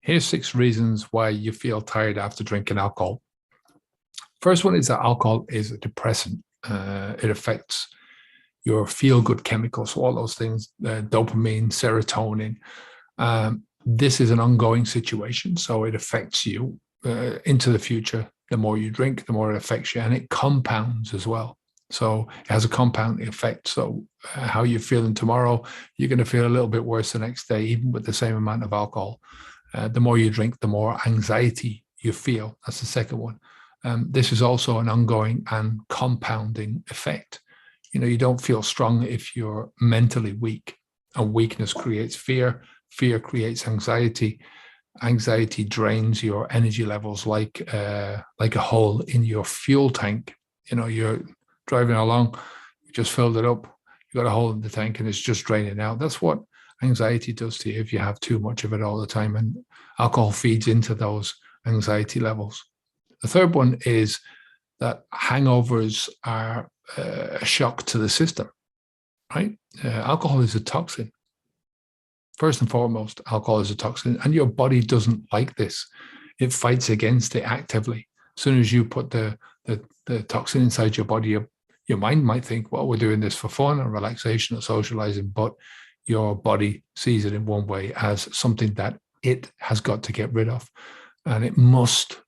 Here's 6 reasons why you feel tired after drinking alcohol. First one is that alcohol is a depressant. It affects your feel-good chemicals, so all those things, dopamine, serotonin. This is an ongoing situation, so it affects you into the future. The more you drink, the more it affects you, and it compounds as well. So it has a compounding effect. So how you're feeling tomorrow, you're going to feel a little bit worse the next day, even with the same amount of alcohol. The more you drink, the more anxiety you feel. That's the second one. This is also an ongoing and compounding effect. You don't feel strong if you're mentally weak, and weakness creates fear. Fear creates anxiety. Anxiety drains your energy levels like a hole in your fuel tank. You're driving along, you just filled it up, you got a hole in the tank and it's just draining out. That's what anxiety does to you if you have too much of it all the time, and alcohol feeds into those anxiety levels. The third one is that hangovers are a shock to the system, right? Alcohol is a toxin. First and foremost, alcohol is a toxin, and your body doesn't like this. It fights against it actively. As soon as you put the toxin inside your body, your mind might think, well, we're doing this for fun or relaxation or socializing, but your body sees it in one way, as something that it has got to get rid of. And it must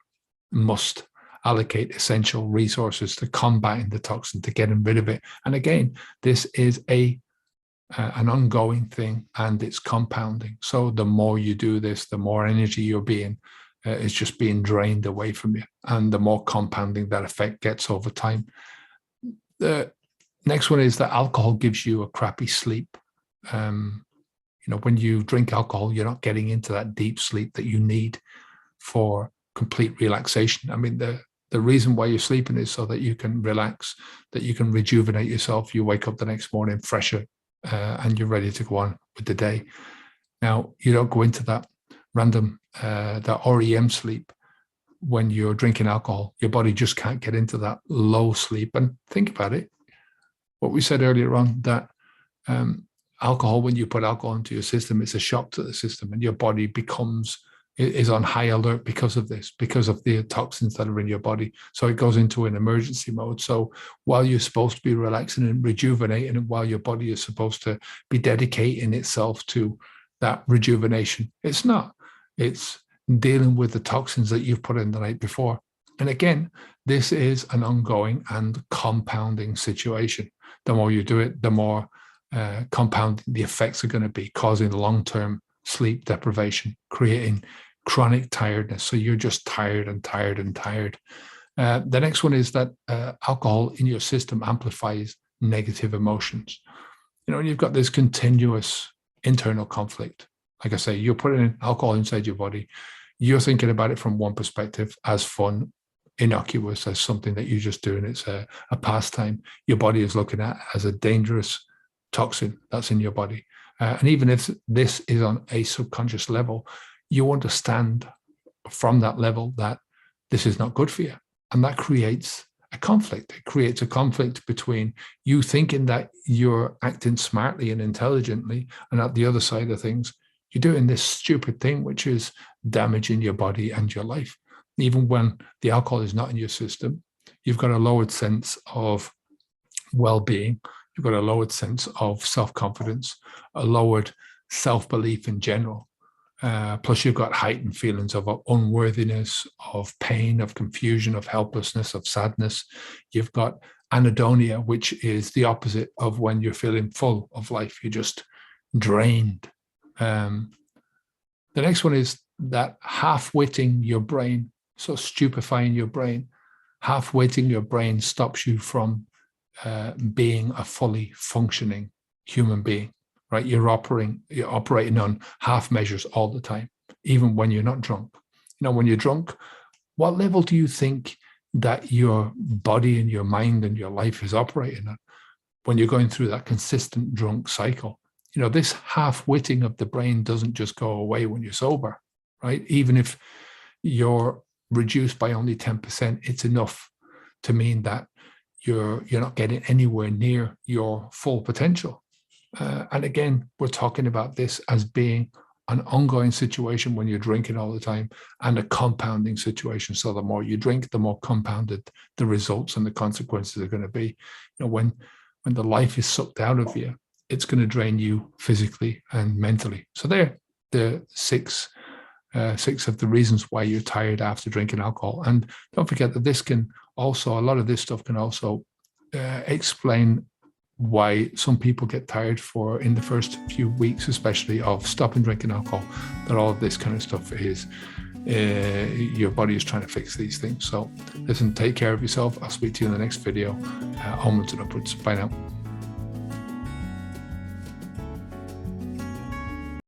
allocate essential resources to combating the toxin, to getting rid of it. And again, this is an ongoing thing, and it's compounding. So the more you do this, the more energy you're being is just being drained away from you, and the more compounding that effect gets over time. The next one is that alcohol gives you a crappy sleep. When you drink alcohol, you're not getting into that deep sleep that you need for complete relaxation. I mean, the reason why you're sleeping is so that you can relax, that you can rejuvenate yourself. You wake up the next morning fresher, and you're ready to go on with the day. Now, you don't go into that random, that REM sleep when you're drinking alcohol. Your body just can't get into that low sleep. And think about it, what we said earlier on, that alcohol, when you put alcohol into your system, it's a shock to the system, and your body is on high alert because of this, because of the toxins that are in your body. So it goes into an emergency mode. So while you're supposed to be relaxing and rejuvenating, and while your body is supposed to be dedicating itself to that rejuvenation, it's not. It's dealing with the toxins that you've put in the night before. And again, this is an ongoing and compounding situation. The more you do it, the more compounding the effects are going to be, causing long-term sleep deprivation, creating chronic tiredness. So you're just tired and tired and tired. The next one is that alcohol in your system amplifies negative emotions. You've got this continuous internal conflict. Like I say, you're putting alcohol inside your body. You're thinking about it from one perspective, as fun, innocuous, as something that you're just doing. It's a pastime. Your body is looking at as a dangerous toxin that's in your body. And even if this is on a subconscious level, you understand from that level that this is not good for you. And that creates a conflict. It creates a conflict between you thinking that you're acting smartly and intelligently, and at the other side of things, you're doing this stupid thing, which is damaging your body and your life. Even when the alcohol is not in your system, you've got a lowered sense of well-being. You've got a lowered sense of self-confidence, a lowered self-belief in general. Plus, you've got heightened feelings of unworthiness, of pain, of confusion, of helplessness, of sadness. You've got anhedonia, which is the opposite of when you're feeling full of life. You're just drained. The next one is that half-witting your brain, so stupefying your brain. Half-witting your brain stops you from being a fully functioning human being, right? You're operating on half measures all the time, even when you're not drunk. When you're drunk, what level do you think that your body and your mind and your life is operating at when you're going through that consistent drunk cycle? This half-witting of the brain doesn't just go away when you're sober, right? Even if you're reduced by only 10%, it's enough to mean that you're not getting anywhere near your full potential. And again, we're talking about this as being an ongoing situation when you're drinking all the time, and a compounding situation. So the more you drink, the more compounded the results and the consequences are going to be. When the life is sucked out of you, it's going to drain you physically and mentally. So they're the six of the reasons why you're tired after drinking alcohol. And don't forget that a lot of this stuff can also explain why some people get tired in the first few weeks, especially, of stopping drinking alcohol. That all of this kind of stuff is your body is trying to fix these things. So listen, take care of yourself. I'll speak to you in the next video. Onwards and upwards. Bye now.